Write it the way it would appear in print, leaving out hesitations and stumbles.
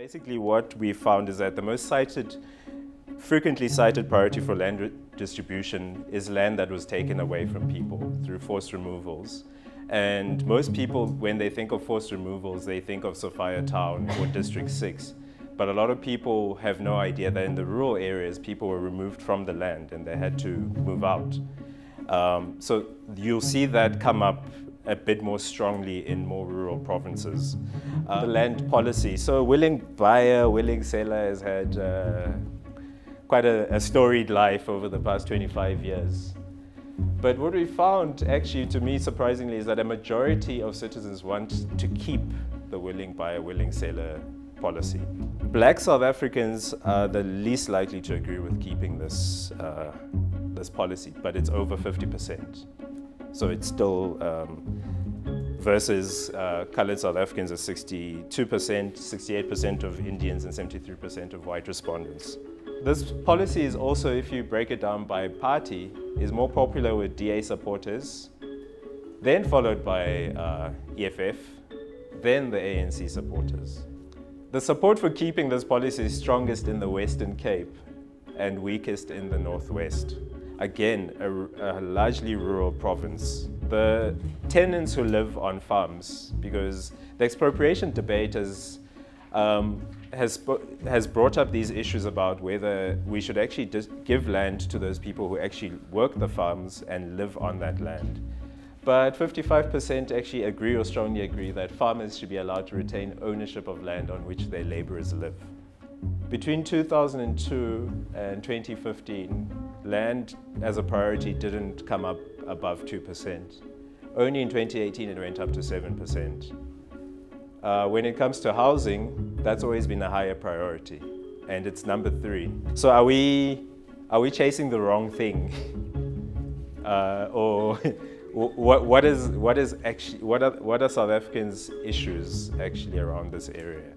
Basically what we found is that the most frequently cited priority for land distribution is land that was taken away from people through forced removals. And most people, when they think of forced removals, they think of Sophia Town or District 6. But a lot of people have no idea that in the rural areas, people were removed from the land and they had to move out. So you'll see that come up a bit more strongly in more rural provinces. The land policy. So willing buyer, willing seller has had quite a storied life over the past 25 years. But what we found, actually, to me, surprisingly, is that a majority of citizens want to keep the willing buyer, willing seller policy. Black South Africans are the least likely to agree with keeping this policy, but it's over 50%. So it's still, versus colored South Africans are 62%, 68% of Indians and 73% of white respondents. This policy is also, if you break it down by party, is more popular with DA supporters, then followed by EFF, then the ANC supporters. The support for keeping this policy is strongest in the Western Cape and weakest in the Northwest. Again, a largely rural province. The tenants who live on farms, because the expropriation debate has brought up these issues about whether we should actually just give land to those people who actually work the farms and live on that land. But 55% actually agree or strongly agree that farmers should be allowed to retain ownership of land on which their laborers live. Between 2002 and 2015, land as a priority didn't come up above 2%. Only in 2018 it went up to 7%. When it comes to housing, that's always been a higher priority, and it's number 3. So are we chasing the wrong thing? Or what are South Africans' issues actually around this area?